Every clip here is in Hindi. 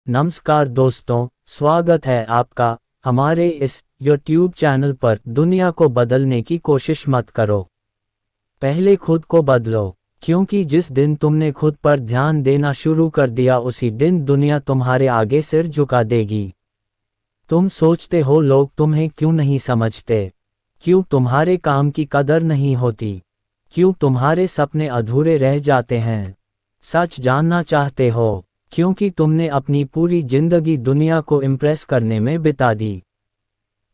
नमस्कार दोस्तों, स्वागत है आपका हमारे इस YouTube चैनल पर। दुनिया को बदलने की कोशिश मत करो, पहले खुद को बदलो, क्योंकि जिस दिन तुमने खुद पर ध्यान देना शुरू कर दिया उसी दिन दुनिया तुम्हारे आगे सिर झुका देगी। तुम सोचते हो लोग तुम्हें क्यों नहीं समझते, क्यों तुम्हारे काम की कदर नहीं होती, क्यों तुम्हारे सपने अधूरे रह जाते हैं। सच जानना चाहते हो, क्योंकि तुमने अपनी पूरी जिंदगी दुनिया को इम्प्रेस करने में बिता दी,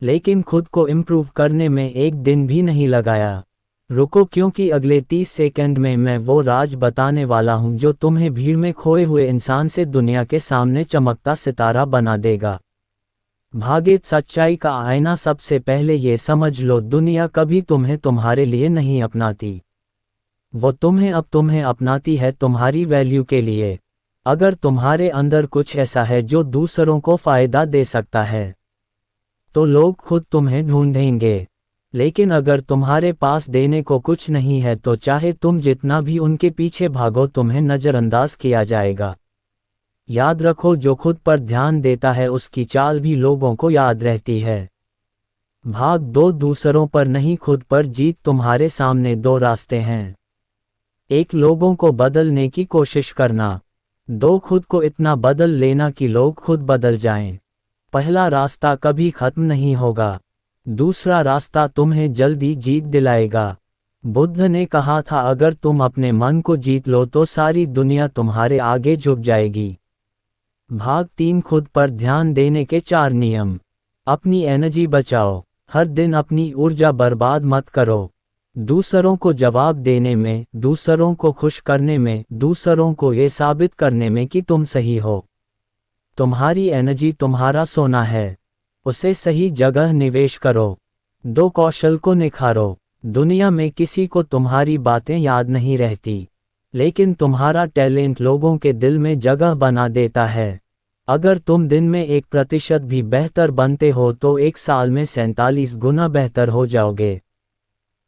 लेकिन खुद को इम्प्रूव करने में एक दिन भी नहीं लगाया। रुको, क्योंकि अगले 30 सेकंड में मैं वो राज बताने वाला हूँ जो तुम्हें भीड़ में खोए हुए इंसान से दुनिया के सामने चमकता सितारा बना देगा। भाग्य सच्चाई का आईना। सबसे पहले ये समझ लो, दुनिया कभी तुम्हें तुम्हारे लिए नहीं अपनाती, वो अब तुम्हें अपनाती है तुम्हारी वैल्यू के लिए। अगर तुम्हारे अंदर कुछ ऐसा है जो दूसरों को फायदा दे सकता है तो लोग खुद तुम्हें ढूंढेंगे, लेकिन अगर तुम्हारे पास देने को कुछ नहीं है तो चाहे तुम जितना भी उनके पीछे भागो तुम्हें नज़रअंदाज किया जाएगा। याद रखो, जो खुद पर ध्यान देता है उसकी चाल भी लोगों को याद रहती है। भाग दो दूसरों पर नहीं, खुद पर जीत। तुम्हारे सामने दो रास्ते हैं, एक लोगों को बदलने की कोशिश करना, दो खुद को इतना बदल लेना कि लोग खुद बदल जाएं। पहला रास्ता कभी खत्म नहीं होगा, दूसरा रास्ता तुम्हें जल्दी जीत दिलाएगा। बुद्ध ने कहा था, अगर तुम अपने मन को जीत लो तो सारी दुनिया तुम्हारे आगे झुक जाएगी। भाग 3, खुद पर ध्यान देने के 4 नियम। अपनी एनर्जी बचाओ, हर दिन अपनी ऊर्जा बर्बाद मत करो। दूसरों को जवाब देने में, दूसरों को खुश करने में, दूसरों को ये साबित करने में कि तुम सही हो। तुम्हारी एनर्जी तुम्हारा सोना है, उसे सही जगह निवेश करो। दो कौशल को निखारो। दुनिया में किसी को तुम्हारी बातें याद नहीं रहती, लेकिन तुम्हारा टैलेंट लोगों के दिल में जगह बना देता है। अगर तुम दिन में 1% भी बेहतर बनते हो तो एक साल में 47 गुना बेहतर हो जाओगे।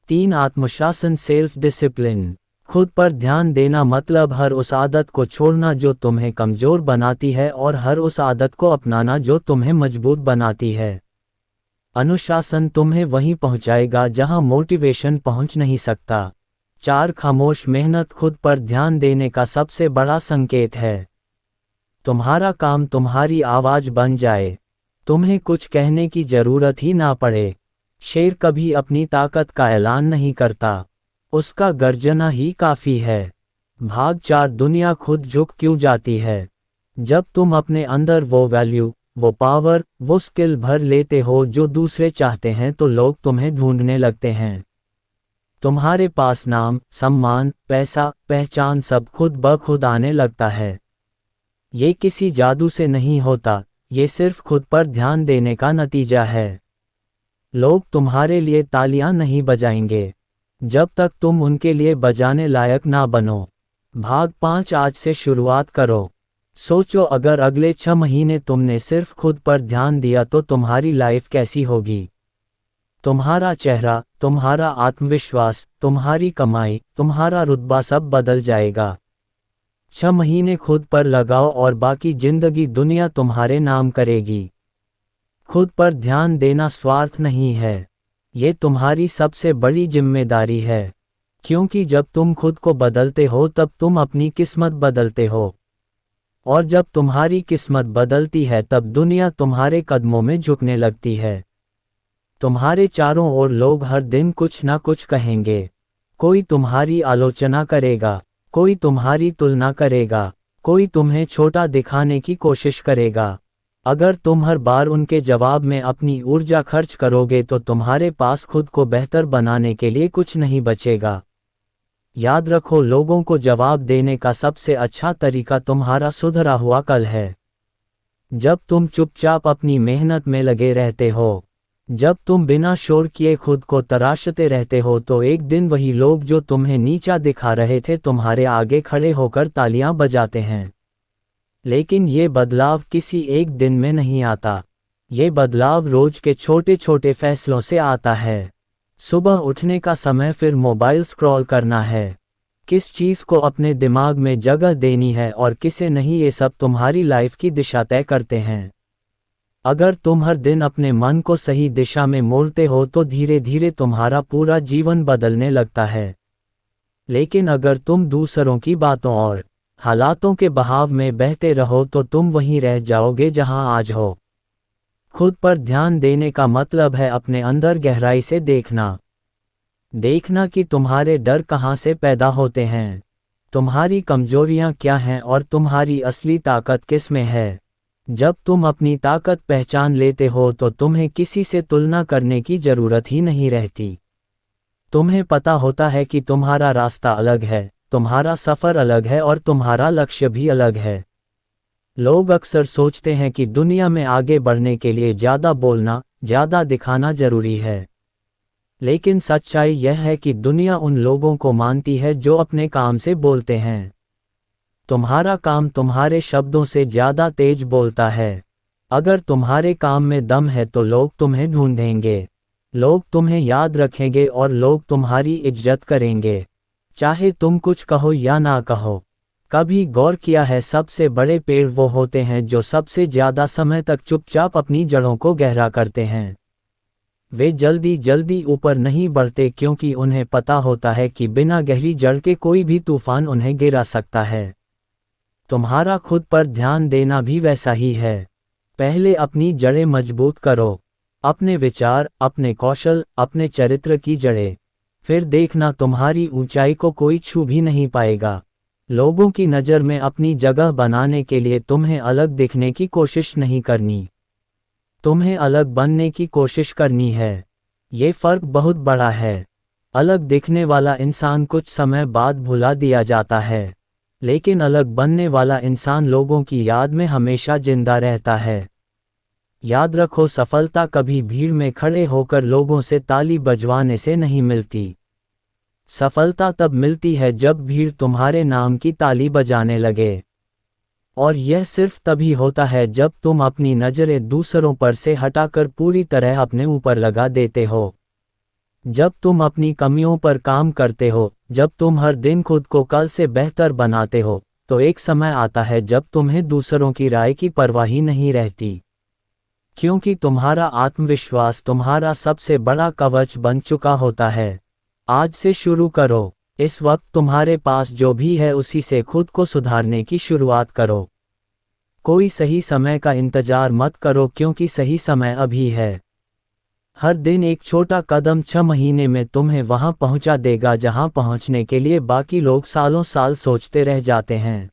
3, आत्मशासन, सेल्फ डिसिप्लिन। खुद पर ध्यान देना मतलब हर उस आदत को छोड़ना जो तुम्हें कमज़ोर बनाती है और हर उस आदत को अपनाना जो तुम्हें मजबूत बनाती है। अनुशासन तुम्हें वहीं पहुंचाएगा जहां मोटिवेशन पहुंच नहीं सकता। 4, खामोश मेहनत। खुद पर ध्यान देने का सबसे बड़ा संकेत है तुम्हारा काम तुम्हारी आवाज़ बन जाए, तुम्हें कुछ कहने की ज़रूरत ही ना पड़े। शेर कभी अपनी ताकत का ऐलान नहीं करता, उसका गर्जना ही काफ़ी है। भाग 4, दुनिया खुद झुक क्यों जाती है। जब तुम अपने अंदर वो वैल्यू, वो पावर, वो स्किल भर लेते हो जो दूसरे चाहते हैं तो लोग तुम्हें ढूंढने लगते हैं। तुम्हारे पास नाम, सम्मान, पैसा, पहचान सब खुद ब खुद आने लगता है। ये किसी जादू से नहीं होता, ये सिर्फ खुद पर ध्यान देने का नतीजा है। लोग तुम्हारे लिए तालियां नहीं बजाएंगे जब तक तुम उनके लिए बजाने लायक ना बनो। भाग 5, आज से शुरुआत करो। सोचो, अगर अगले 6 महीने तुमने सिर्फ खुद पर ध्यान दिया तो तुम्हारी लाइफ कैसी होगी। तुम्हारा चेहरा, तुम्हारा आत्मविश्वास, तुम्हारी कमाई, तुम्हारा रुतबा सब बदल जाएगा। 6 महीने खुद पर लगाओ और बाकी जिंदगी दुनिया तुम्हारे नाम करेगी। खुद पर ध्यान देना स्वार्थ नहीं है, ये तुम्हारी सबसे बड़ी जिम्मेदारी है, क्योंकि जब तुम खुद को बदलते हो तब तुम अपनी किस्मत बदलते हो, और जब तुम्हारी किस्मत बदलती है तब दुनिया तुम्हारे कदमों में झुकने लगती है। तुम्हारे चारों ओर लोग हर दिन कुछ ना कुछ कहेंगे। कोई तुम्हारी आलोचना करेगा, कोई तुम्हारी तुलना करेगा, कोई तुम्हें छोटा दिखाने की कोशिश करेगा। अगर तुम हर बार उनके जवाब में अपनी ऊर्जा खर्च करोगे तो तुम्हारे पास खुद को बेहतर बनाने के लिए कुछ नहीं बचेगा। याद रखो, लोगों को जवाब देने का सबसे अच्छा तरीका तुम्हारा सुधरा हुआ कल है। जब तुम चुपचाप अपनी मेहनत में लगे रहते हो, जब तुम बिना शोर किए खुद को तराशते रहते हो तो एक दिन वही लोग जो तुम्हें नीचा दिखा रहे थे तुम्हारे आगे खड़े होकर तालियां बजाते हैं। लेकिन ये बदलाव किसी एक दिन में नहीं आता, ये बदलाव रोज के छोटे छोटे फैसलों से आता है। सुबह उठने का समय, फिर मोबाइल स्क्रॉल करना है, किस चीज़ को अपने दिमाग में जगह देनी है और किसे नहीं, ये सब तुम्हारी लाइफ की दिशा तय करते हैं। अगर तुम हर दिन अपने मन को सही दिशा में मोड़ते हो तो धीरे धीरे तुम्हारा पूरा जीवन बदलने लगता है। लेकिन अगर तुम दूसरों की बातों और हालातों के बहाव में बहते रहो तो तुम वहीं रह जाओगे जहां आज हो। खुद पर ध्यान देने का मतलब है अपने अंदर गहराई से देखना। देखना कि तुम्हारे डर कहाँ से पैदा होते हैं, तुम्हारी कमजोरियां क्या हैं और तुम्हारी असली ताकत किस में है। जब तुम अपनी ताकत पहचान लेते हो तो तुम्हें किसी से तुलना करने की ज़रूरत ही नहीं रहती। तुम्हें पता होता है कि तुम्हारा रास्ता अलग है, तुम्हारा सफ़र अलग है और तुम्हारा लक्ष्य भी अलग है। लोग अक्सर सोचते हैं कि दुनिया में आगे बढ़ने के लिए ज़्यादा बोलना, ज़्यादा दिखाना ज़रूरी है। लेकिन सच्चाई यह है कि दुनिया उन लोगों को मानती है जो अपने काम से बोलते हैं। तुम्हारा काम तुम्हारे शब्दों से ज़्यादा तेज बोलता है। अगर तुम्हारे काम में दम है तो लोग तुम्हें ढूंढेंगे, लोग तुम्हें याद रखेंगे और लोग तुम्हारी इज्जत करेंगे, चाहे तुम कुछ कहो या ना कहो। कभी गौर किया है, सबसे बड़े पेड़ वो होते हैं जो सबसे ज़्यादा समय तक चुपचाप अपनी जड़ों को गहरा करते हैं। वे जल्दी जल्दी ऊपर नहीं बढ़ते क्योंकि उन्हें पता होता है कि बिना गहरी जड़ के कोई भी तूफान उन्हें गिरा सकता है। तुम्हारा खुद पर ध्यान देना भी वैसा ही है। पहले अपनी जड़ें मजबूत करो, अपने विचार, अपने कौशल, अपने चरित्र की जड़ें। फिर देखना तुम्हारी ऊंचाई को कोई छू भी नहीं पाएगा। लोगों की नज़र में अपनी जगह बनाने के लिए तुम्हें अलग दिखने की कोशिश नहीं करनी, तुम्हें अलग बनने की कोशिश करनी है। ये फ़र्क बहुत बड़ा है। अलग दिखने वाला इंसान कुछ समय बाद भुला दिया जाता है, लेकिन अलग बनने वाला इंसान लोगों की याद में हमेशा जिंदा रहता है। याद रखो, सफलता कभी भीड़ में खड़े होकर लोगों से ताली बजवाने से नहीं मिलती। सफलता तब मिलती है जब भीड़ तुम्हारे नाम की ताली बजाने लगे। और यह सिर्फ तभी होता है जब तुम अपनी नज़रें दूसरों पर से हटाकर पूरी तरह अपने ऊपर लगा देते हो। जब तुम अपनी कमियों पर काम करते हो, जब तुम हर दिन खुद को कल से बेहतर बनाते हो, तो एक समय आता है जब तुम्हें दूसरों की राय की परवाह ही नहीं रहती। क्योंकि तुम्हारा आत्मविश्वास तुम्हारा सबसे बड़ा कवच बन चुका होता है। आज से शुरू करो। इस वक्त तुम्हारे पास जो भी है उसी से खुद को सुधारने की शुरुआत करो। कोई सही समय का इंतजार मत करो क्योंकि सही समय अभी है। हर दिन एक छोटा कदम 6 महीने में तुम्हें वहां पहुंचा देगा जहां पहुंचने के लिए बाकी लोग सालों साल सोचते रह जाते हैं।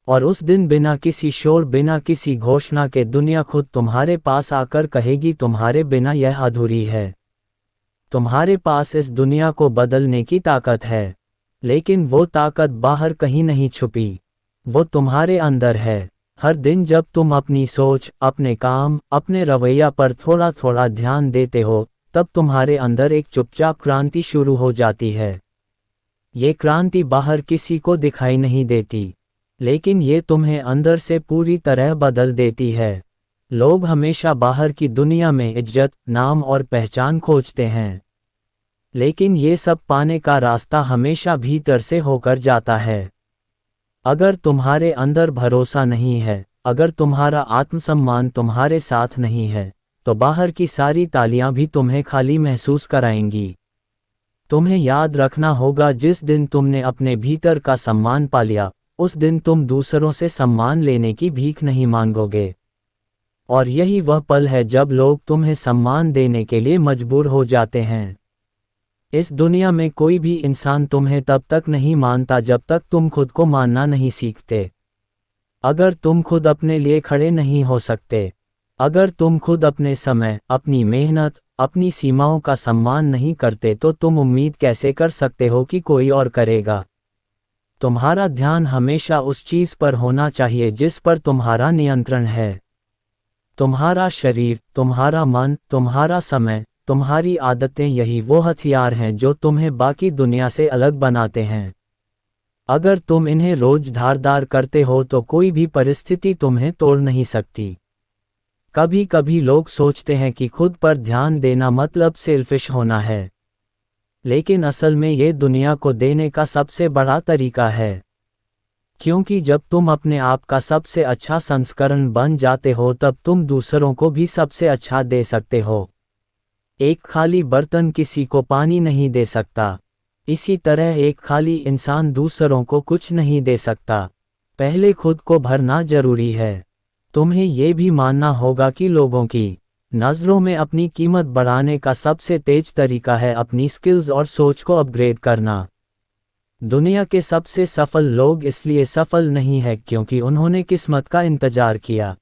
और उस दिन बिना किसी शोर, बिना किसी घोषणा के दुनिया खुद तुम्हारे पास आकर कहेगी तुम्हारे बिना यह अधूरी है। तुम्हारे पास इस दुनिया को बदलने की ताकत है, लेकिन वो ताकत बाहर कहीं नहीं छुपी, वो तुम्हारे अंदर है। हर दिन जब तुम अपनी सोच, अपने काम, अपने रवैया पर थोड़ा थोड़ा ध्यान देते हो, तब तुम्हारे अंदर एक चुपचाप क्रांति शुरू हो जाती है। ये क्रांति बाहर किसी को दिखाई नहीं देती, लेकिन ये तुम्हें अंदर से पूरी तरह बदल देती है। लोग हमेशा बाहर की दुनिया में इज्जत, नाम और पहचान खोजते हैं, लेकिन ये सब पाने का रास्ता हमेशा भीतर से होकर जाता है। अगर तुम्हारे अंदर भरोसा नहीं है, अगर तुम्हारा आत्मसम्मान तुम्हारे साथ नहीं है, तो बाहर की सारी तालियां भी तुम्हें खाली महसूस कराएंगी। तुम्हें याद रखना होगा, जिस दिन तुमने अपने भीतर का सम्मान पा लिया, उस दिन तुम दूसरों से सम्मान लेने की भीख नहीं मांगोगे। और यही वह पल है जब लोग तुम्हें सम्मान देने के लिए मजबूर हो जाते हैं। इस दुनिया में कोई भी इंसान तुम्हें तब तक नहीं मानता जब तक तुम खुद को मानना नहीं सीखते। अगर तुम खुद अपने लिए खड़े नहीं हो सकते, अगर तुम खुद अपने समय, अपनी मेहनत, अपनी सीमाओं का सम्मान नहीं करते, तो तुम उम्मीद कैसे कर सकते हो कि कोई और करेगा। तुम्हारा ध्यान हमेशा उस चीज़ पर होना चाहिए जिस पर तुम्हारा नियंत्रण है। तुम्हारा शरीर, तुम्हारा मन, तुम्हारा समय, तुम्हारी आदतें, यही वो हथियार हैं जो तुम्हें बाकी दुनिया से अलग बनाते हैं। अगर तुम इन्हें रोज धारदार करते हो तो कोई भी परिस्थिति तुम्हें तोड़ नहीं सकती। कभी कभी लोग सोचते हैं कि खुद पर ध्यान देना मतलब सेल्फिश होना है, लेकिन असल में ये दुनिया को देने का सबसे बड़ा तरीका है। क्योंकि जब तुम अपने आप का सबसे अच्छा संस्करण बन जाते हो तब तुम दूसरों को भी सबसे अच्छा दे सकते हो। एक खाली बर्तन किसी को पानी नहीं दे सकता। इसी तरह एक खाली इंसान दूसरों को कुछ नहीं दे सकता। पहले खुद को भरना जरूरी है। तुम्हें ये भी मानना होगा कि लोगों की नज़रों में अपनी कीमत बढ़ाने का सबसे तेज तरीका है अपनी स्किल्स और सोच को अपग्रेड करना। दुनिया के सबसे सफल लोग इसलिए सफल नहीं हैं क्योंकि उन्होंने किस्मत का इंतजार किया।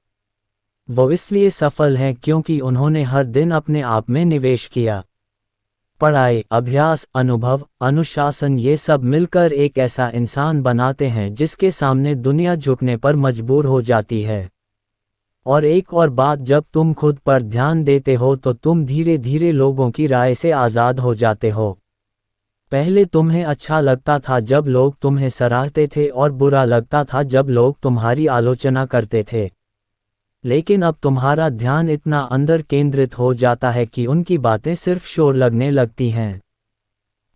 वो इसलिए सफल हैं क्योंकि उन्होंने हर दिन अपने आप में निवेश किया। पढ़ाई, अभ्यास, अनुभव, अनुशासन, ये सब मिलकर एक ऐसा इंसान बनाते हैं जिसके सामने दुनिया झुकने पर मजबूर हो जाती है। और एक और बात, जब तुम खुद पर ध्यान देते हो तो तुम धीरे धीरे लोगों की राय से आज़ाद हो जाते हो। पहले तुम्हें अच्छा लगता था जब लोग तुम्हें सराहते थे और बुरा लगता था जब लोग तुम्हारी आलोचना करते थे। लेकिन अब तुम्हारा ध्यान इतना अंदर केंद्रित हो जाता है कि उनकी बातें सिर्फ शोर लगने लगती हैं।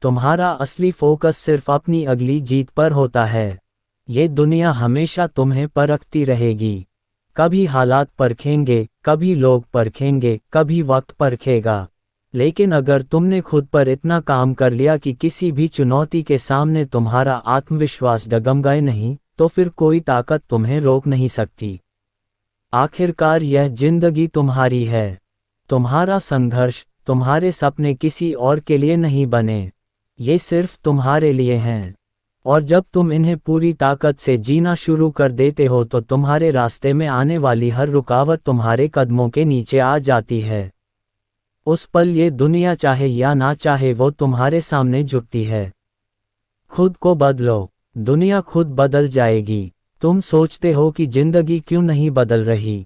तुम्हारा असली फोकस सिर्फ अपनी अगली जीत पर होता है। ये दुनिया हमेशा तुम्हें परखती रहेगी। कभी हालात परखेंगे, कभी लोग परखेंगे, कभी वक्त परखेगा। लेकिन अगर तुमने खुद पर इतना काम कर लिया कि किसी भी चुनौती के सामने तुम्हारा आत्मविश्वास डगमगाए नहीं, तो फिर कोई ताकत तुम्हें रोक नहीं सकती। आखिरकार यह जिंदगी तुम्हारी है। तुम्हारा संघर्ष, तुम्हारे सपने किसी और के लिए नहीं बने। ये सिर्फ तुम्हारे लिए हैं। और जब तुम इन्हें पूरी ताकत से जीना शुरू कर देते हो तो तुम्हारे रास्ते में आने वाली हर रुकावट तुम्हारे कदमों के नीचे आ जाती है। उस पल ये दुनिया चाहे या ना चाहे वो तुम्हारे सामने झुकती है। खुद को बदलो, दुनिया खुद बदल जाएगी। तुम सोचते हो कि जिंदगी क्यों नहीं बदल रही,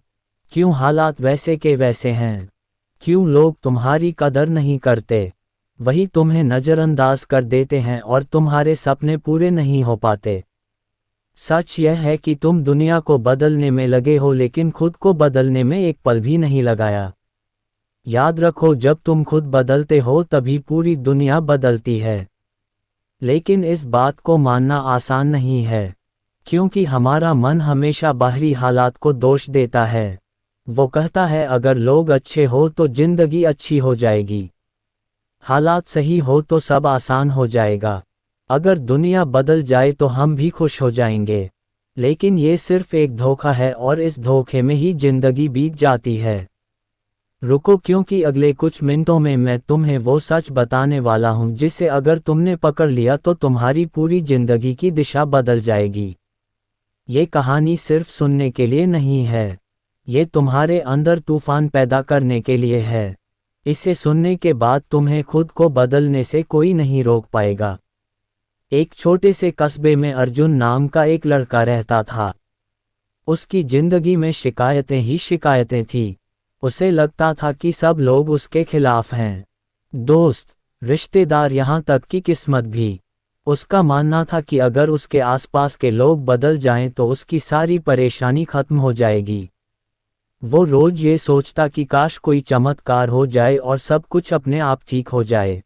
क्यों हालात वैसे के वैसे हैं, क्यों लोग तुम्हारी कदर नहीं करते। वही तुम्हें नज़रअंदाज कर देते हैं और तुम्हारे सपने पूरे नहीं हो पाते। सच यह है कि तुम दुनिया को बदलने में लगे हो लेकिन खुद को बदलने में एक पल भी नहीं लगाया। याद रखो, जब तुम खुद बदलते हो तभी पूरी दुनिया बदलती है। लेकिन इस बात को मानना आसान नहीं है, क्योंकि हमारा मन हमेशा बाहरी हालात को दोष देता है। वो कहता है अगर लोग अच्छे हो तो जिंदगी अच्छी हो जाएगी, हालात सही हो तो सब आसान हो जाएगा, अगर दुनिया बदल जाए तो हम भी खुश हो जाएंगे। लेकिन ये सिर्फ एक धोखा है और इस धोखे में ही जिंदगी बीत जाती है। रुको, क्योंकि अगले कुछ मिनटों में मैं तुम्हें वो सच बताने वाला हूँ जिसे अगर तुमने पकड़ लिया तो तुम्हारी पूरी जिंदगी की दिशा बदल जाएगी। ये कहानी सिर्फ सुनने के लिए नहीं है, ये तुम्हारे अंदर तूफान पैदा करने के लिए है। इसे सुनने के बाद तुम्हें खुद को बदलने से कोई नहीं रोक पाएगा। एक छोटे से कस्बे में अर्जुन नाम का एक लड़का रहता था। उसकी जिंदगी में शिकायतें ही शिकायतें थीं। उसे लगता था कि सब लोग उसके खिलाफ हैं, दोस्त, रिश्तेदार, यहाँ तक कि किस्मत भी। उसका मानना था कि अगर उसके आसपास के लोग बदल जाएं तो उसकी सारी परेशानी खत्म हो जाएगी। वो रोज ये सोचता कि काश कोई चमत्कार हो जाए और सब कुछ अपने आप ठीक हो जाए।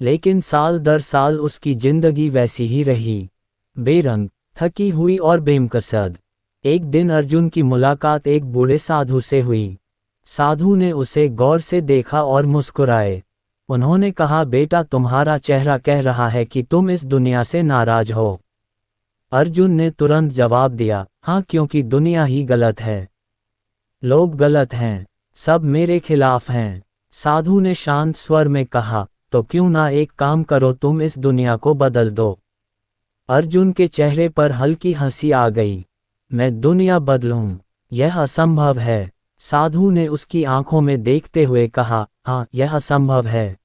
लेकिन साल दर साल उसकी जिंदगी वैसी ही रही, बेरंग, थकी हुई और बेमकसद। एक दिन अर्जुन की मुलाकात एक बूढ़े साधु से हुई। साधु ने उसे गौर से देखा और मुस्कुराए। उन्होंने कहा, बेटा, तुम्हारा चेहरा कह रहा है कि तुम इस दुनिया से नाराज हो। अर्जुन ने तुरंत जवाब दिया, हाँ, क्योंकि दुनिया ही गलत है, लोग गलत हैं, सब मेरे खिलाफ हैं। साधु ने शांत स्वर में कहा, तो क्यों ना एक काम करो, तुम इस दुनिया को बदल दो। अर्जुन के चेहरे पर हल्की हंसी आ गई। मैं दुनिया बदलूं? यह असंभव है। साधु ने उसकी आंखों में देखते हुए कहा, हाँ, यह असंभव है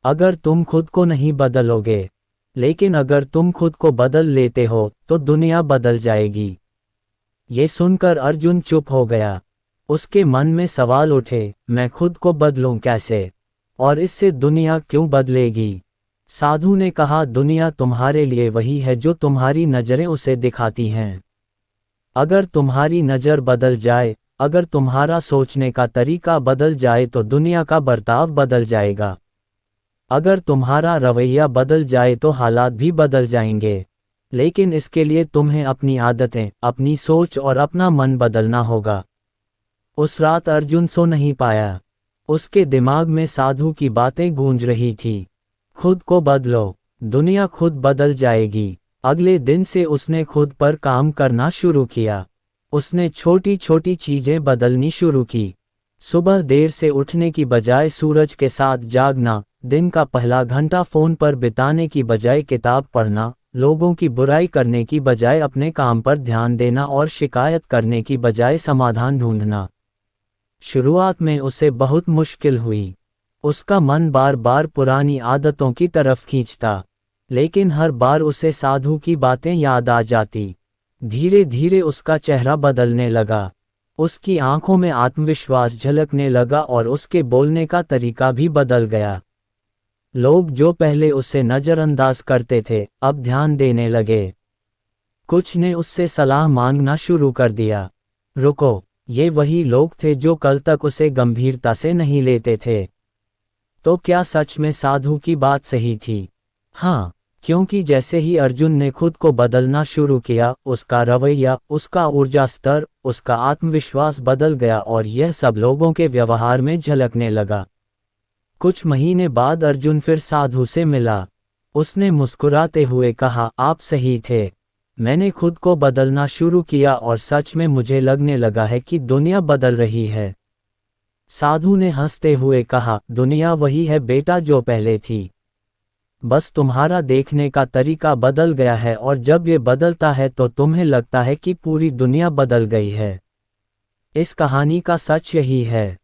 अगर तुम खुद को नहीं बदलोगे, लेकिन अगर तुम खुद को बदल लेते हो तो दुनिया बदल जाएगी। ये सुनकर अर्जुन चुप हो गया। उसके मन में सवाल उठे, मैं खुद को बदलूं कैसे, और इससे दुनिया क्यों बदलेगी? साधु ने कहा, दुनिया तुम्हारे लिए वही है जो तुम्हारी नज़रें उसे दिखाती हैं। अगर तुम्हारी नज़र बदल जाए, अगर तुम्हारा सोचने का तरीका बदल जाए तो दुनिया का बर्ताव बदल जाएगा। अगर तुम्हारा रवैया बदल जाए तो हालात भी बदल जाएंगे, लेकिन इसके लिए तुम्हें अपनी आदतें, अपनी सोच और अपना मन बदलना होगा। उस रात अर्जुन सो नहीं पाया। उसके दिमाग में साधु की बातें गूंज रही थी। खुद को बदलो, दुनिया खुद बदल जाएगी। अगले दिन से उसने खुद पर काम करना शुरू किया। उसने छोटी छोटी चीजें बदलनी शुरू की। सुबह देर से उठने की बजाय सूरज के साथ जागना, दिन का पहला घंटा फोन पर बिताने की बजाय किताब पढ़ना, लोगों की बुराई करने की बजाय अपने काम पर ध्यान देना और शिकायत करने की बजाय समाधान ढूंढना। शुरुआत में उसे बहुत मुश्किल हुई। उसका मन बार बार पुरानी आदतों की तरफ खींचता, लेकिन हर बार उसे साधु की बातें याद आ जाती। धीरे धीरे उसका चेहरा बदलने लगा। उसकी आंखों में आत्मविश्वास झलकने लगा और उसके बोलने का तरीका भी बदल गया। लोग जो पहले उसे नज़रअंदाज करते थे, अब ध्यान देने लगे। कुछ ने उससे सलाह मांगना शुरू कर दिया। रुको, ये वही लोग थे जो कल तक उसे गंभीरता से नहीं लेते थे। तो क्या सच में साधु की बात सही थी? हाँ, क्योंकि जैसे ही अर्जुन ने खुद को बदलना शुरू किया, उसका रवैया, उसका ऊर्जा स्तर, उसका आत्मविश्वास बदल गया और यह सब लोगों के व्यवहार में झलकने लगा। कुछ महीने बाद अर्जुन फिर साधु से मिला। उसने मुस्कुराते हुए कहा, आप सही थे। मैंने खुद को बदलना शुरू किया और सच में मुझे लगने लगा है कि दुनिया बदल रही है। साधु ने हंसते हुए कहा, दुनिया वही है बेटा जो पहले थी। बस तुम्हारा देखने का तरीका बदल गया है और जब ये बदलता है तो तुम्हें लगता है कि पूरी दुनिया बदल गई है। इस कहानी का सच यही है।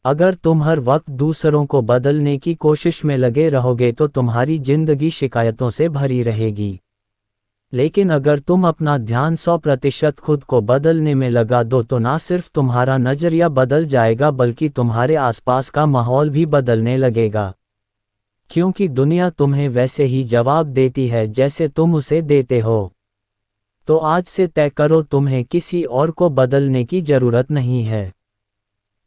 अगर तुम हर वक्त दूसरों को बदलने की कोशिश में लगे रहोगे तो तुम्हारी जिंदगी शिकायतों से भरी रहेगी। लेकिन अगर तुम अपना ध्यान 100% खुद को बदलने में लगा दो तो ना सिर्फ तुम्हारा नज़रिया बदल जाएगा बल्कि तुम्हारे आसपास का माहौल भी बदलने लगेगा। क्योंकि दुनिया तुम्हें वैसे ही जवाब देती है जैसे तुम उसे देते हो। तो आज से तय करो, तुम्हें किसी और को बदलने की जरूरत नहीं है।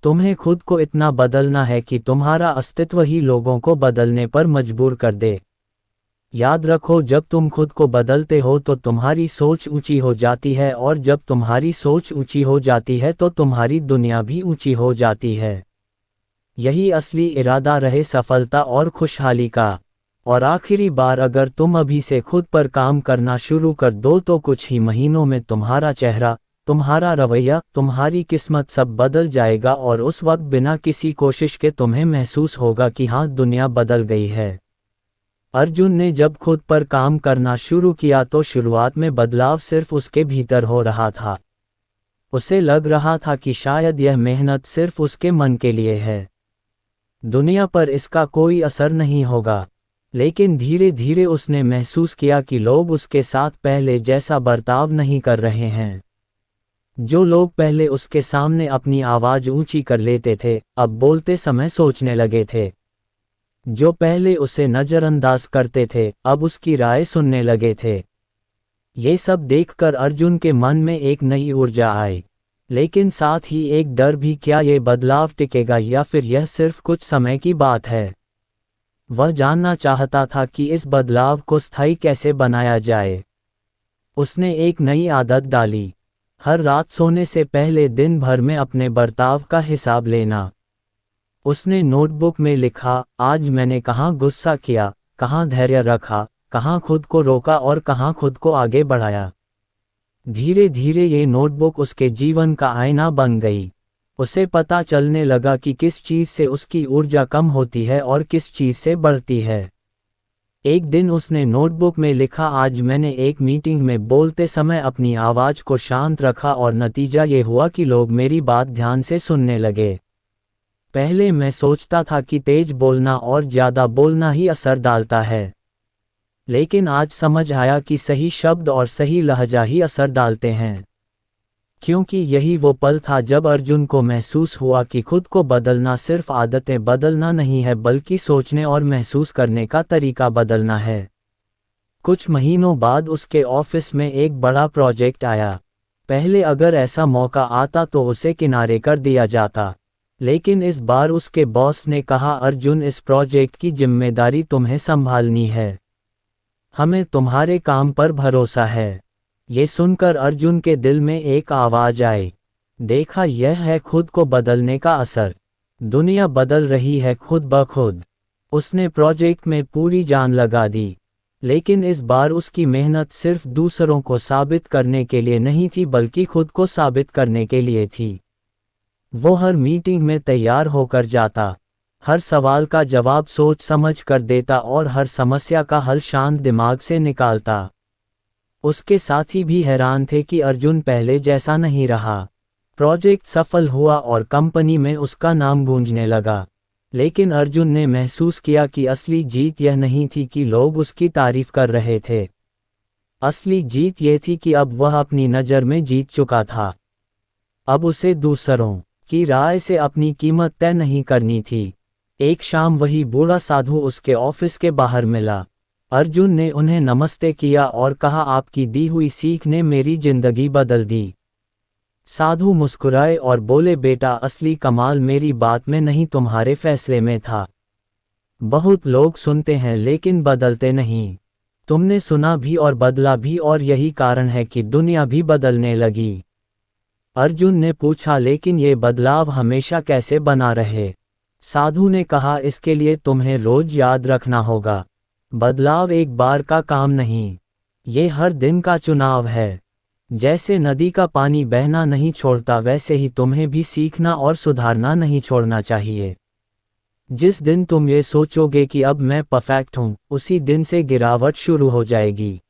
तुम्हें खुद को इतना बदलना है कि तुम्हारा अस्तित्व ही लोगों को बदलने पर मजबूर कर दे। याद रखो, जब तुम खुद को बदलते हो तो तुम्हारी सोच ऊंची हो जाती है और जब तुम्हारी सोच ऊंची हो जाती है तो तुम्हारी दुनिया भी ऊंची हो जाती है। यही असली इरादा रहे सफलता और खुशहाली का। और आखिरी बार, अगर तुम अभी से खुद पर काम करना शुरू कर दो तो कुछ ही महीनों में तुम्हारा चेहरा, तुम्हारा रवैया, तुम्हारी किस्मत सब बदल जाएगा और उस वक्त बिना किसी कोशिश के तुम्हें महसूस होगा कि हाँ, दुनिया बदल गई है। अर्जुन ने जब खुद पर काम करना शुरू किया तो शुरुआत में बदलाव सिर्फ उसके भीतर हो रहा था। उसे लग रहा था कि शायद यह मेहनत सिर्फ उसके मन के लिए है, दुनिया पर इसका कोई असर नहीं होगा। लेकिन धीरे धीरे उसने महसूस किया कि लोग उसके साथ पहले जैसा बर्ताव नहीं कर रहे हैं। जो लोग पहले उसके सामने अपनी आवाज़ ऊंची कर लेते थे, अब बोलते समय सोचने लगे थे। जो पहले उसे नज़रअंदाज करते थे, अब उसकी राय सुनने लगे थे। ये सब देखकर अर्जुन के मन में एक नई ऊर्जा आई, लेकिन साथ ही एक डर भी, क्या ये बदलाव टिकेगा या फिर यह सिर्फ कुछ समय की बात है। वह जानना चाहता था कि इस बदलाव को स्थायी कैसे बनाया जाए। उसने एक नई आदत डाली, हर रात सोने से पहले दिन भर में अपने बर्ताव का हिसाब लेना। उसने नोटबुक में लिखा, आज मैंने कहाँ गुस्सा किया, कहाँ धैर्य रखा, कहाँ खुद को रोका और कहाँ खुद को आगे बढ़ाया। धीरे धीरे ये नोटबुक उसके जीवन का आईना बन गई। उसे पता चलने लगा कि किस चीज़ से उसकी ऊर्जा कम होती है और किस चीज़ से बढ़ती है। एक दिन उसने नोटबुक में लिखा, आज मैंने एक मीटिंग में बोलते समय अपनी आवाज़ को शांत रखा और नतीजा ये हुआ कि लोग मेरी बात ध्यान से सुनने लगे। पहले मैं सोचता था कि तेज बोलना और ज़्यादा बोलना ही असर डालता है, लेकिन आज समझ आया कि सही शब्द और सही लहजा ही असर डालते हैं। क्योंकि यही वो पल था जब अर्जुन को महसूस हुआ कि खुद को बदलना सिर्फ आदतें बदलना नहीं है बल्कि सोचने और महसूस करने का तरीका बदलना है। कुछ महीनों बाद उसके ऑफिस में एक बड़ा प्रोजेक्ट आया। पहले अगर ऐसा मौका आता तो उसे किनारे कर दिया जाता, लेकिन इस बार उसके बॉस ने कहा, अर्जुन, इस प्रोजेक्ट की जिम्मेदारी तुम्हें संभालनी है। हमें तुम्हारे काम पर भरोसा है। ये सुनकर अर्जुन के दिल में एक आवाज आई। देखा, यह है खुद को बदलने का असर। दुनिया बदल रही है खुद ब खुद। उसने प्रोजेक्ट में पूरी जान लगा दी, लेकिन इस बार उसकी मेहनत सिर्फ दूसरों को साबित करने के लिए नहीं थी, बल्कि खुद को साबित करने के लिए थी। वो हर मीटिंग में तैयार होकर जाता, हर सवाल का जवाब सोच समझ कर देता और हर समस्या का हल शांत दिमाग से निकालता। उसके साथी भी हैरान थे कि अर्जुन पहले जैसा नहीं रहा। प्रोजेक्ट सफल हुआ और कंपनी में उसका नाम गूंजने लगा। लेकिन अर्जुन ने महसूस किया कि असली जीत यह नहीं थी कि लोग उसकी तारीफ कर रहे थे। असली जीत ये थी कि अब वह अपनी नज़र में जीत चुका था। अब उसे दूसरों की राय से अपनी कीमत तय नहीं करनी थी। एक शाम वही बूढ़ा साधु उसके ऑफिस के बाहर मिला। अर्जुन ने उन्हें नमस्ते किया और कहा, आपकी दी हुई सीख ने मेरी जिंदगी बदल दी। साधु मुस्कुराए और बोले, बेटा, असली कमाल मेरी बात में नहीं, तुम्हारे फैसले में था। बहुत लोग सुनते हैं लेकिन बदलते नहीं। तुमने सुना भी और बदला भी, और यही कारण है कि दुनिया भी बदलने लगी। अर्जुन ने पूछा, लेकिन ये बदलाव हमेशा कैसे बना रहे? साधु ने कहा, इसके लिए तुम्हें रोज याद रखना होगा, बदलाव एक बार का काम नहीं, ये हर दिन का चुनाव है। जैसे नदी का पानी बहना नहीं छोड़ता, वैसे ही तुम्हें भी सीखना और सुधारना नहीं छोड़ना चाहिए। जिस दिन तुम ये सोचोगे कि अब मैं परफेक्ट हूँ, उसी दिन से गिरावट शुरू हो जाएगी।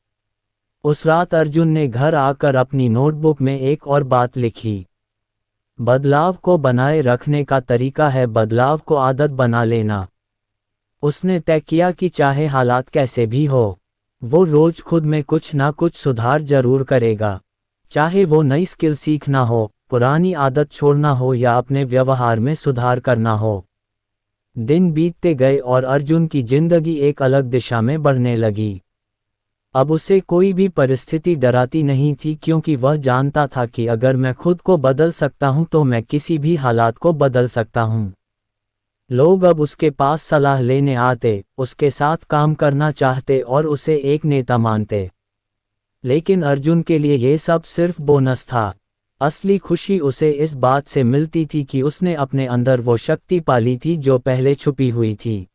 उस रात अर्जुन ने घर आकर अपनी नोटबुक में एक और बात लिखी। बदलाव को बनाए रखने का तरीका है बदलाव को आदत बना लेना। उसने तय किया कि चाहे हालात कैसे भी हो, वो रोज खुद में कुछ ना कुछ सुधार जरूर करेगा। चाहे वो नई स्किल सीखना हो, पुरानी आदत छोड़ना हो या अपने व्यवहार में सुधार करना हो। दिन बीतते गए और अर्जुन की जिंदगी एक अलग दिशा में बढ़ने लगी। अब उसे कोई भी परिस्थिति डराती नहीं थी, क्योंकि वह जानता था कि अगर मैं खुद को बदल सकता हूं तो मैं किसी भी हालात को बदल सकता हूं। लोग अब उसके पास सलाह लेने आते, उसके साथ काम करना चाहते और उसे एक नेता मानते। लेकिन अर्जुन के लिए ये सब सिर्फ बोनस था। असली खुशी उसे इस बात से मिलती थी कि उसने अपने अंदर वो शक्ति पाली थी जो पहले छुपी हुई थी।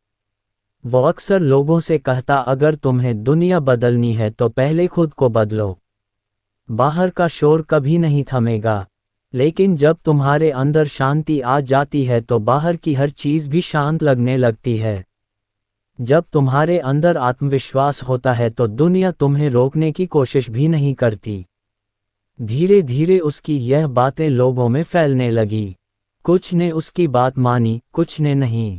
वो अक्सर लोगों से कहता, अगर तुम्हें दुनिया बदलनी है तो पहले खुद को बदलो। बाहर का शोर कभी नहीं थमेगा, लेकिन जब तुम्हारे अंदर शांति आ जाती है तो बाहर की हर चीज़ भी शांत लगने लगती है। जब तुम्हारे अंदर आत्मविश्वास होता है तो दुनिया तुम्हें रोकने की कोशिश भी नहीं करती। धीरे धीरे उसकी यह बातें लोगों में फैलने लगी। कुछ ने उसकी बात मानी, कुछ ने नहीं।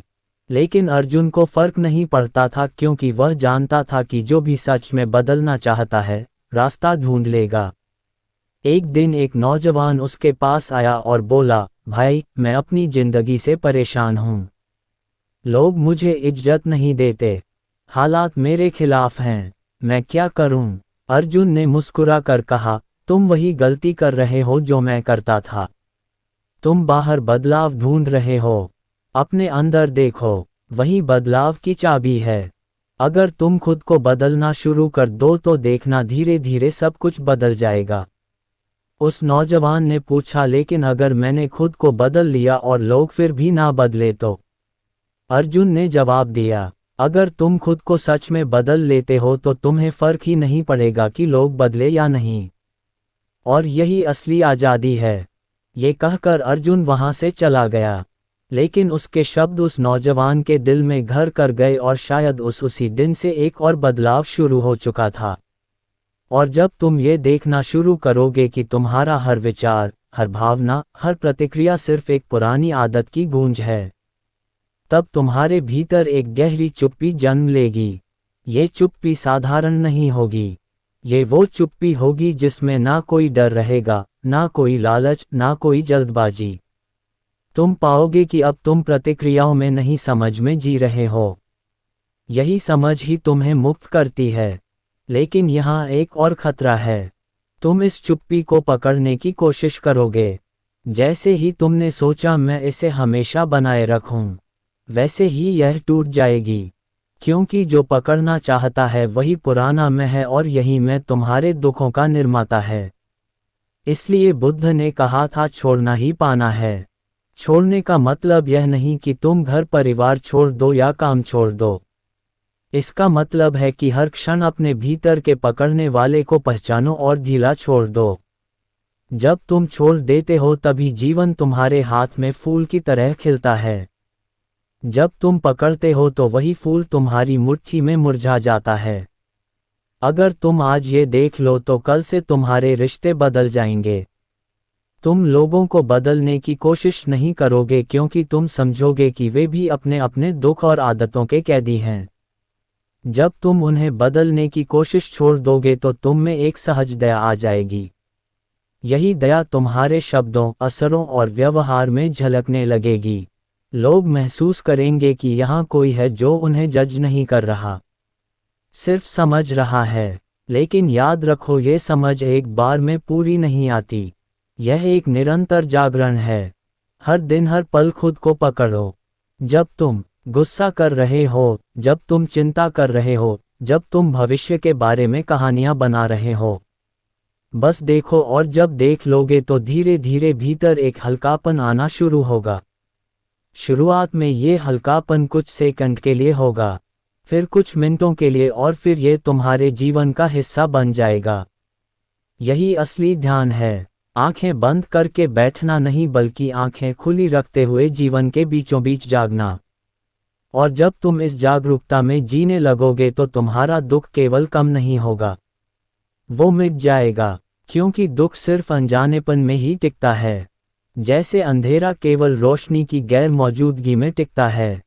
लेकिन अर्जुन को फर्क नहीं पड़ता था, क्योंकि वह जानता था कि जो भी सच में बदलना चाहता है, रास्ता ढूंढ लेगा। एक दिन एक नौजवान उसके पास आया और बोला, भाई, मैं अपनी जिंदगी से परेशान हूँ। लोग मुझे इज्जत नहीं देते, हालात मेरे खिलाफ हैं, मैं क्या करूँ? अर्जुन ने मुस्कुरा कर कहा, तुम वही गलती कर रहे हो जो मैं करता था। तुम बाहर बदलाव ढूंढ रहे हो, अपने अंदर देखो, वही बदलाव की चाबी है। अगर तुम खुद को बदलना शुरू कर दो तो देखना धीरे धीरे सब कुछ बदल जाएगा। उस नौजवान ने पूछा, लेकिन अगर मैंने खुद को बदल लिया और लोग फिर भी ना बदले तो? अर्जुन ने जवाब दिया, अगर तुम खुद को सच में बदल लेते हो तो तुम्हें फर्क ही नहीं पड़ेगा कि लोग बदले या नहीं। और यही असली आज़ादी है। ये कहकर अर्जुन वहां से चला गया। लेकिन उसके शब्द उस नौजवान के दिल में घर कर गए और शायद उसी दिन से एक और बदलाव शुरू हो चुका था। और जब तुम ये देखना शुरू करोगे कि तुम्हारा हर विचार, हर भावना, हर प्रतिक्रिया सिर्फ एक पुरानी आदत की गूंज है, तब तुम्हारे भीतर एक गहरी चुप्पी जन्म लेगी। ये चुप्पी साधारण नहीं होगी। ये वो चुप्पी होगी जिसमें ना कोई डर रहेगा, ना कोई लालच, ना कोई जल्दबाजी। तुम पाओगे कि अब तुम प्रतिक्रियाओं में नहीं, समझ में जी रहे हो। यही समझ ही तुम्हें मुक्त करती है। लेकिन यहाँ एक और खतरा है। तुम इस चुप्पी को पकड़ने की कोशिश करोगे। जैसे ही तुमने सोचा मैं इसे हमेशा बनाए रखूं, वैसे ही यह टूट जाएगी। क्योंकि जो पकड़ना चाहता है वही पुराना मैं है और यही मैं तुम्हारे दुखों का निर्माता है। इसलिए बुद्ध ने कहा था छोड़ना ही पाना है। छोड़ने का मतलब यह नहीं कि तुम घर परिवार छोड़ दो या काम छोड़ दो। इसका मतलब है कि हर क्षण अपने भीतर के पकड़ने वाले को पहचानो और ढीला छोड़ दो। जब तुम छोड़ देते हो तभी जीवन तुम्हारे हाथ में फूल की तरह खिलता है। जब तुम पकड़ते हो तो वही फूल तुम्हारी मुट्ठी में मुरझा जाता है। अगर तुम आज ये देख लो तो कल से तुम्हारे रिश्ते बदल जाएंगे। तुम लोगों को बदलने की कोशिश नहीं करोगे क्योंकि तुम समझोगे कि वे भी अपने अपने दुख और आदतों के कैदी हैं। जब तुम उन्हें बदलने की कोशिश छोड़ दोगे तो तुम में एक सहज दया आ जाएगी। यही दया तुम्हारे शब्दों, असरों और व्यवहार में झलकने लगेगी। लोग महसूस करेंगे कि यहाँ कोई है जो उन्हें जज नहीं कर रहा, सिर्फ समझ रहा है। लेकिन याद रखो ये समझ एक बार में पूरी नहीं आती। यह एक निरंतर जागरण है। हर दिन हर पल खुद को पकड़ो। जब तुम गुस्सा कर रहे हो, जब तुम चिंता कर रहे हो, जब तुम भविष्य के बारे में कहानियां बना रहे हो, बस देखो और जब देख लोगे तो धीरे धीरे भीतर एक हल्कापन आना शुरू होगा। शुरुआत में ये हल्कापन कुछ सेकंड के लिए होगा, फिर कुछ मिनटों के लिए और फिर ये तुम्हारे जीवन का हिस्सा बन जाएगा। यही असली ध्यान है। आंखें बंद करके बैठना नहीं बल्कि आंखें खुली रखते हुए जीवन के बीचों बीच जागना। और जब तुम इस जागरूकता में जीने लगोगे तो तुम्हारा दुख केवल कम नहीं होगा, वो मिट जाएगा। क्योंकि दुख सिर्फ अनजानेपन में ही टिकता है। जैसे अंधेरा केवल रोशनी की गैर मौजूदगी में टिकता है,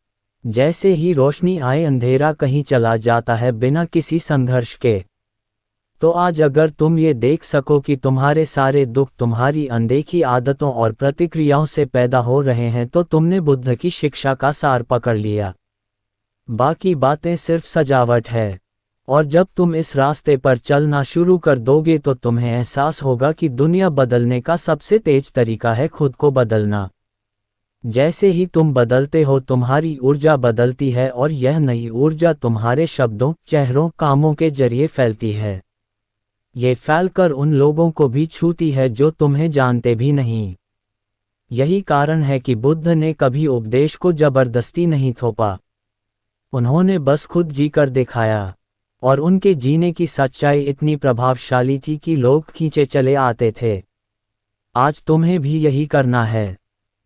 जैसे ही रोशनी आए अंधेरा कहीं चला जाता है बिना किसी संघर्ष के। तो आज अगर तुम ये देख सको कि तुम्हारे सारे दुख तुम्हारी अनदेखी आदतों और प्रतिक्रियाओं से पैदा हो रहे हैं तो तुमने बुद्ध की शिक्षा का सार पकड़ लिया। बाकी बातें सिर्फ सजावट है। और जब तुम इस रास्ते पर चलना शुरू कर दोगे तो तुम्हें एहसास होगा कि दुनिया बदलने का सबसे तेज तरीका है खुद को बदलना। जैसे ही तुम बदलते हो तुम्हारी ऊर्जा बदलती है और यह नई ऊर्जा तुम्हारे शब्दों, चेहरों, कामों के जरिए फैलती है। ये फैलकर उन लोगों को भी छूती है जो तुम्हें जानते भी नहीं। यही कारण है कि बुद्ध ने कभी उपदेश को जबरदस्ती नहीं थोपा। उन्होंने बस खुद जीकर दिखाया। और उनके जीने की सच्चाई इतनी प्रभावशाली थी कि लोग खींचे चले आते थे। आज तुम्हें भी यही करना है।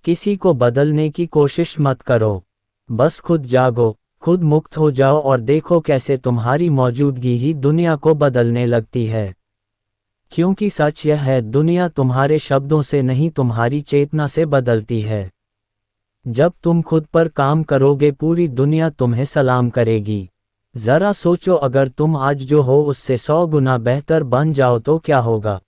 किसी को बदलने की कोशिश मत करो, बस खुद जागो, खुद मुक्त हो जाओ और देखो कैसे तुम्हारी मौजूदगी ही दुनिया को बदलने लगती है। क्योंकि सच यह है, दुनिया तुम्हारे शब्दों से नहीं तुम्हारी चेतना से बदलती है। जब तुम खुद पर काम करोगे पूरी दुनिया तुम्हें सलाम करेगी। जरा सोचो अगर तुम आज जो हो उससे 100 गुना बेहतर बन जाओ तो क्या होगा।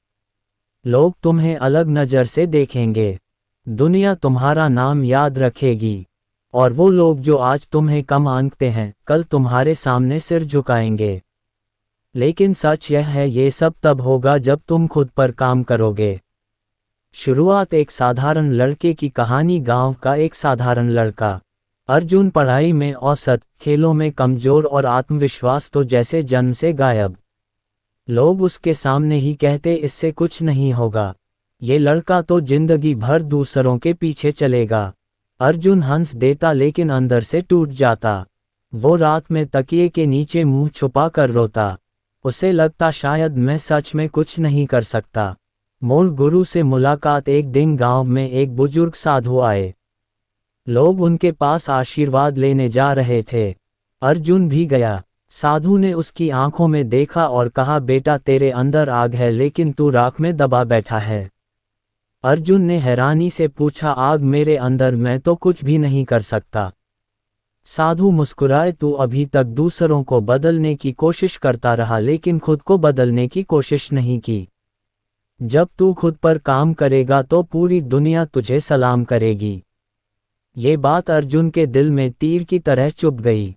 लोग तुम्हें अलग नज़र से देखेंगे, दुनिया तुम्हारा नाम याद रखेगी और वो लोग जो आज तुम्हें कम आंकते हैं कल तुम्हारे सामने सिर झुकाएंगे। लेकिन सच यह है, ये सब तब होगा जब तुम खुद पर काम करोगे। शुरुआत एक साधारण लड़के की कहानी। गांव का एक साधारण लड़का अर्जुन पढ़ाई में औसत, खेलों में कमजोर और आत्मविश्वास तो जैसे जन्म से गायब। लोग उसके सामने ही कहते इससे कुछ नहीं होगा, ये लड़का तो जिंदगी भर दूसरों के पीछे चलेगा। अर्जुन हंस देता लेकिन अंदर से टूट जाता। वो रात में तकिए के नीचे मुंह छुपा कर रोता। उसे लगता शायद मैं सच में कुछ नहीं कर सकता। मूल गुरु से मुलाकात। एक दिन गांव में एक बुजुर्ग साधु आए। लोग उनके पास आशीर्वाद लेने जा रहे थे। अर्जुन भी गया। साधु ने उसकी आंखों में देखा और कहा, बेटा तेरे अंदर आग है लेकिन तू राख में दबा बैठा है। अर्जुन ने हैरानी से पूछा, आग मेरे अंदर, मैं तो कुछ भी नहीं कर सकता। साधु मुस्कुराए, तू अभी तक दूसरों को बदलने की कोशिश करता रहा लेकिन खुद को बदलने की कोशिश नहीं की। जब तू खुद पर काम करेगा तो पूरी दुनिया तुझे सलाम करेगी। ये बात अर्जुन के दिल में तीर की तरह चुभ गई।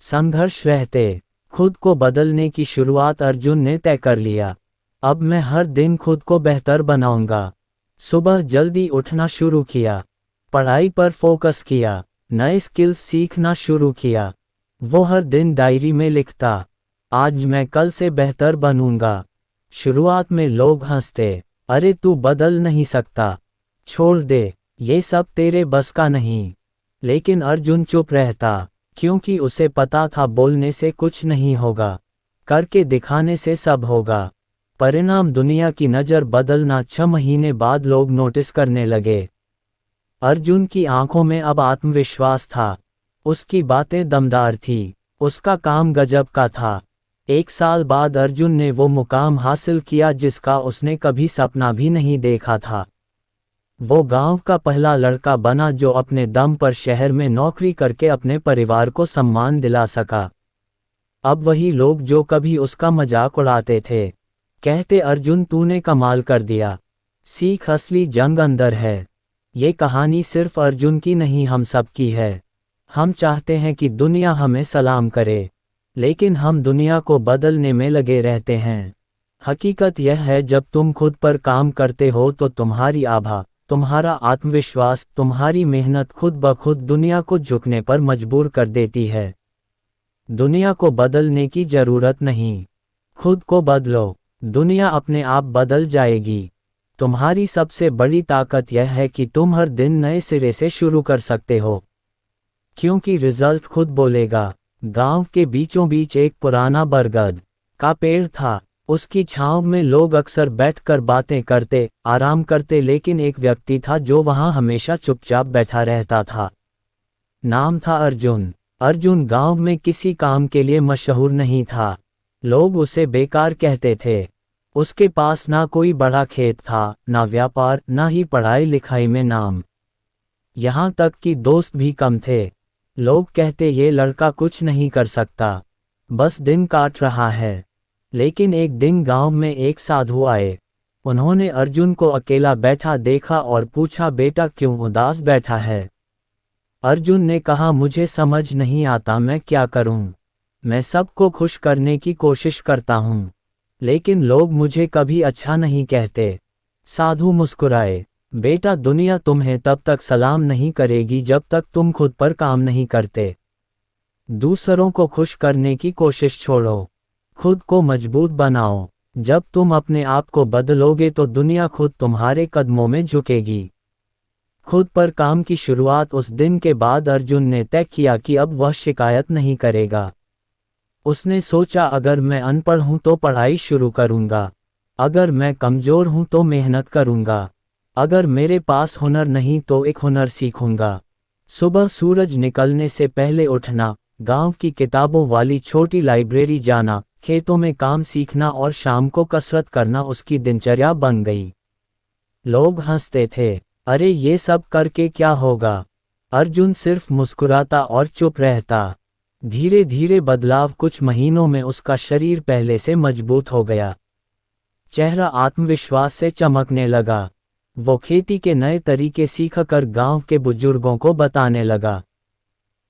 संघर्ष रहते खुद को बदलने की शुरुआत अर्जुन ने तय कर लिया। अब मैं हर दिन खुद को बेहतर बनाऊंगा। सुबह जल्दी उठना शुरू किया, पढ़ाई पर फोकस किया, नए स्किल्स सीखना शुरू किया। वो हर दिन डायरी में लिखता, आज मैं कल से बेहतर बनूंगा। शुरुआत में लोग हंसते, अरे तू बदल नहीं सकता, छोड़ दे, ये सब तेरे बस का नहीं। लेकिन अर्जुन चुप रहता, क्योंकि उसे पता था बोलने से कुछ नहीं होगा, करके दिखाने से सब होगा। परिणाम दुनिया की नज़र बदलना 6 महीने बाद लोग नोटिस करने लगे। अर्जुन की आंखों में अब आत्मविश्वास था, उसकी बातें दमदार थी, उसका काम गजब का था। 1 साल बाद अर्जुन ने वो मुकाम हासिल किया जिसका उसने कभी सपना भी नहीं देखा था। वो गांव का पहला लड़का बना जो अपने दम पर शहर में नौकरी करके अपने परिवार को सम्मान दिला सका। अब वही लोग जो कभी उसका मजाक उड़ाते थे, कहते अर्जुन तूने कमाल कर दिया। सीख असली जंग अंदर है। ये कहानी सिर्फ अर्जुन की नहीं, हम सब की है। हम चाहते हैं कि दुनिया हमें सलाम करे, लेकिन हम दुनिया को बदलने में लगे रहते हैं। हकीकत यह है, जब तुम खुद पर काम करते हो तो तुम्हारी आभा, तुम्हारा आत्मविश्वास, तुम्हारी मेहनत खुद ब खुद दुनिया को झुकने पर मजबूर कर देती है। दुनिया को बदलने की जरूरत नहीं, खुद को बदलो, दुनिया अपने आप बदल जाएगी। तुम्हारी सबसे बड़ी ताकत यह है कि तुम हर दिन नए सिरे से शुरू कर सकते हो, क्योंकि रिजल्ट खुद बोलेगा। गांव के बीचों बीच एक पुराना बरगद का पेड़ था। उसकी छांव में लोग अक्सर बैठकर बातें करते, आराम करते, लेकिन एक व्यक्ति था जो वहां हमेशा चुपचाप बैठा रहता था। नाम था अर्जुन। अर्जुन गांव में किसी काम के लिए मशहूर नहीं था। लोग उसे बेकार कहते थे। उसके पास ना कोई बड़ा खेत था, ना व्यापार, ना ही पढ़ाई लिखाई में नाम। यहाँ तक कि दोस्त भी कम थे। लोग कहते ये लड़का कुछ नहीं कर सकता, बस दिन काट रहा है। लेकिन एक दिन गांव में एक साधु आए। उन्होंने अर्जुन को अकेला बैठा देखा और पूछा, बेटा क्यों उदास बैठा है? अर्जुन ने कहा, मुझे समझ नहीं आता मैं क्या करूं। मैं सबको खुश करने की कोशिश करता हूं, लेकिन लोग मुझे कभी अच्छा नहीं कहते। साधु मुस्कुराए, बेटा दुनिया तुम्हें तब तक सलाम नहीं करेगी जब तक तुम खुद पर काम नहीं करते। दूसरों को खुश करने की कोशिश छोड़ो, खुद को मजबूत बनाओ। जब तुम अपने आप को बदलोगे तो दुनिया खुद तुम्हारे कदमों में झुकेगी। खुद पर काम की शुरुआत उस दिन के बाद अर्जुन ने तय किया कि अब वह शिकायत नहीं करेगा। उसने सोचा, अगर मैं अनपढ़ हूं तो पढ़ाई शुरू करूंगा, अगर मैं कमजोर हूं तो मेहनत करूंगा, अगर मेरे पास हुनर नहीं तो एक हुनर सीखूंगा। सुबह सूरज निकलने से पहले उठना, गांव की किताबों वाली छोटी लाइब्रेरी जाना, खेतों में काम सीखना और शाम को कसरत करना उसकी दिनचर्या बन गई। लोग हंसते थे, अरे ये सब करके क्या होगा? अर्जुन सिर्फ मुस्कुराता और चुप रहता। धीरे धीरे बदलाव, कुछ महीनों में उसका शरीर पहले से मजबूत हो गया। चेहरा आत्मविश्वास से चमकने लगा। वो खेती के नए तरीके सीखकर गांव के बुजुर्गों को बताने लगा।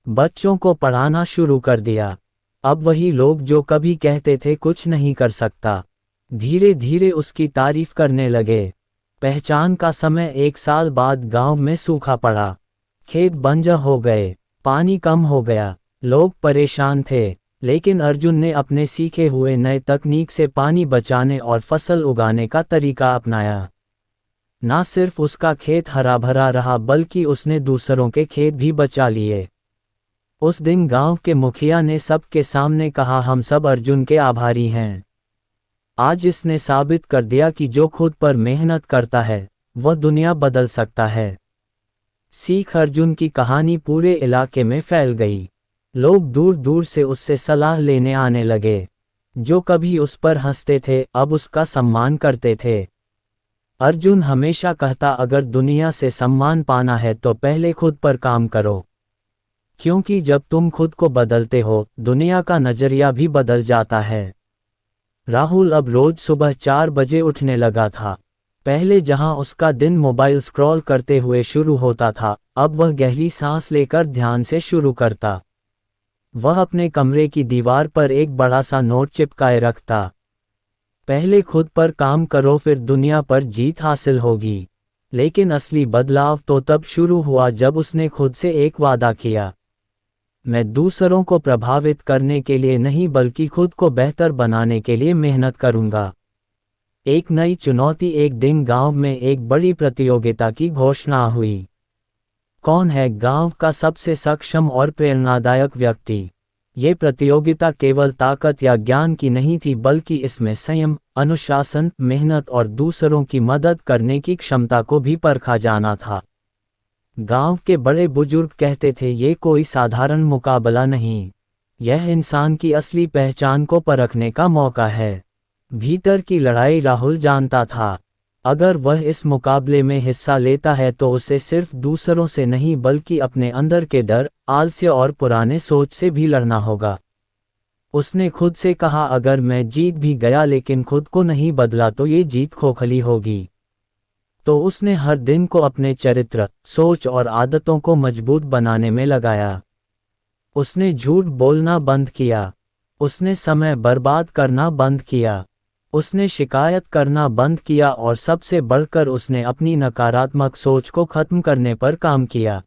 बच्चों को पढ़ाना शुरू कर दिया। अब वही लोग जो कभी कहते थे कुछ नहीं कर सकता, धीरे धीरे उसकी तारीफ करने लगे। पहचान का समय, 1 साल बाद गांव में सूखा पड़ा। खेत बंजर हो गए, पानी कम हो गया, लोग परेशान थे। लेकिन अर्जुन ने अपने सीखे हुए नए तकनीक से पानी बचाने और फसल उगाने का तरीका अपनाया। ना सिर्फ उसका खेत हरा भरा रहा, बल्कि उसने दूसरों के खेत भी बचा लिए। उस दिन गांव के मुखिया ने सबके सामने कहा, हम सब अर्जुन के आभारी हैं। आज इसने साबित कर दिया कि जो खुद पर मेहनत करता है वह दुनिया बदल सकता है। सीख अर्जुन की कहानी पूरे इलाके में फैल गई। लोग दूर दूर से उससे सलाह लेने आने लगे। जो कभी उस पर हंसते थे अब उसका सम्मान करते थे। अर्जुन हमेशा कहता, अगर दुनिया से सम्मान पाना है तो पहले खुद पर काम करो, क्योंकि जब तुम खुद को बदलते हो दुनिया का नजरिया भी बदल जाता है। राहुल अब रोज सुबह 4 बजे उठने लगा था। पहले जहां उसका दिन मोबाइल स्क्रॉल करते हुए शुरू होता था, अब वह गहरी सांस लेकर ध्यान से शुरू करता। वह अपने कमरे की दीवार पर एक बड़ा सा नोट चिपकाए रखता। पहले खुद पर काम करो, फिर दुनिया पर जीत हासिल होगी। लेकिन असली बदलाव तो तब शुरू हुआ जब उसने खुद से एक वादा किया। मैं दूसरों को प्रभावित करने के लिए नहीं बल्कि खुद को बेहतर बनाने के लिए मेहनत करूंगा। एक नई चुनौती। एक दिन गांव में एक बड़ी प्रतियोगिता की घोषणा हुई। कौन है गांव का सबसे सक्षम और प्रेरणादायक व्यक्ति? ये प्रतियोगिता केवल ताकत या ज्ञान की नहीं थी बल्कि इसमें संयम, अनुशासन, मेहनत और दूसरों की मदद करने की क्षमता को भी परखा जाना था। गांव के बड़े बुजुर्ग कहते थे, ये कोई साधारण मुकाबला नहीं, यह इंसान की असली पहचान को परखने का मौका है। भीतर की लड़ाई राहुल जानता था। अगर वह इस मुकाबले में हिस्सा लेता है तो उसे सिर्फ दूसरों से नहीं बल्कि अपने अंदर के डर, आलस्य और पुराने सोच से भी लड़ना होगा। उसने खुद से कहा, अगर मैं जीत भी गया लेकिन खुद को नहीं बदला तो ये जीत खोखली होगी। तो उसने हर दिन को अपने चरित्र, सोच और आदतों को मजबूत बनाने में लगाया। उसने झूठ बोलना बंद किया। उसने समय बर्बाद करना बंद किया। उसने शिकायत करना बंद किया और सबसे बढ़कर उसने अपनी नकारात्मक सोच को खत्म करने पर काम किया।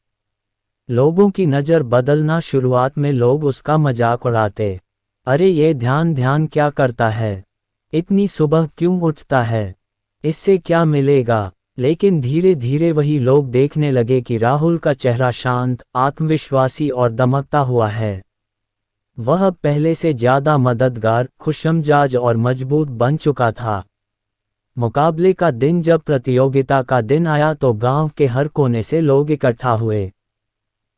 लोगों की नज़र बदलना। शुरुआत में लोग उसका मजाक उड़ाते, अरे ये ध्यान क्या करता है, इतनी सुबह क्यों उठता है, इससे क्या मिलेगा। लेकिन धीरे धीरे वही लोग देखने लगे कि राहुल का चेहरा शांत, आत्मविश्वासी और दमकता हुआ है। वह अब पहले से ज़्यादा मददगार, खुशमिजाज और मजबूत बन चुका था। मुकाबले का दिन। जब प्रतियोगिता का दिन आया तो गांव के हर कोने से लोग इकट्ठा हुए।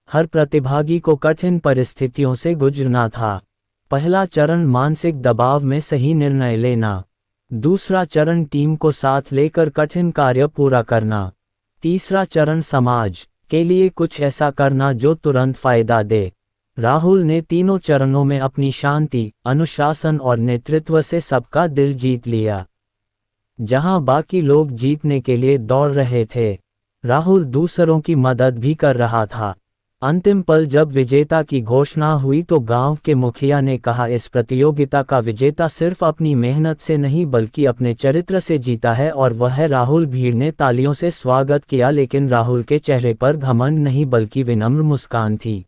हर प्रतिभागी को कठिन परिस्थितियों से गुजरना था। पहला चरण मानसिक दबाव में सही निर्णय लेना। दूसरा चरण टीम को साथ लेकर कठिन कार्य पूरा करना। तीसरा चरण समाज के लिए कुछ ऐसा करना जो तुरंत फायदा दे। राहुल ने तीनों चरणों में अपनी शांति, अनुशासन और नेतृत्व से सबका दिल जीत लिया। जहां बाकी लोग जीतने के लिए दौड़ रहे थे, राहुल दूसरों की मदद भी कर रहा था। अंतिम पल जब विजेता की घोषणा हुई तो गांव के मुखिया ने कहा, इस प्रतियोगिता का विजेता सिर्फ अपनी मेहनत से नहीं बल्कि अपने चरित्र से जीता है और वह है राहुल। भीड़ ने तालियों से स्वागत किया लेकिन राहुल के चेहरे पर घमंड नहीं बल्कि विनम्र मुस्कान थी।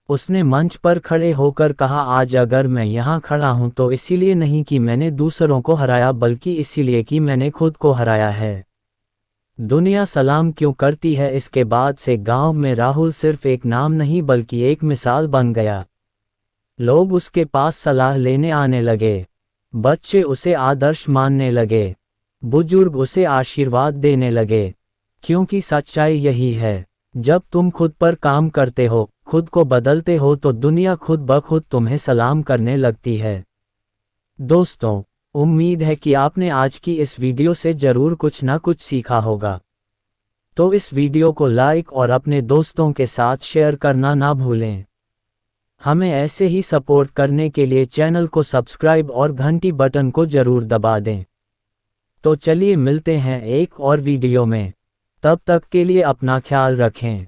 उसने मंच पर खड़े होकर कहा, आज अगर मैं यहाँ खड़ा हूँ तो इसीलिए नहीं कि मैंने दूसरों को हराया बल्कि इसीलिए कि मैंने खुद को हराया है। दुनिया सलाम क्यों करती है। इसके बाद से गांव में राहुल सिर्फ एक नाम नहीं बल्कि एक मिसाल बन गया। लोग उसके पास सलाह लेने आने लगे। बच्चे उसे आदर्श मानने लगे। बुजुर्ग उसे आशीर्वाद देने लगे। क्योंकि सच्चाई यही है, जब तुम खुद पर काम करते हो, खुद को बदलते हो तो दुनिया खुद ब खुद तुम्हें सलाम करने लगती है। दोस्तों, उम्मीद है कि आपने आज की इस वीडियो से ज़रूर कुछ ना कुछ सीखा होगा। तो इस वीडियो को लाइक और अपने दोस्तों के साथ शेयर करना ना भूलें। हमें ऐसे ही सपोर्ट करने के लिए चैनल को सब्सक्राइब और घंटी बटन को ज़रूर दबा दें। तो चलिए मिलते हैं एक और वीडियो में। तब तक के लिए अपना ख्याल रखें।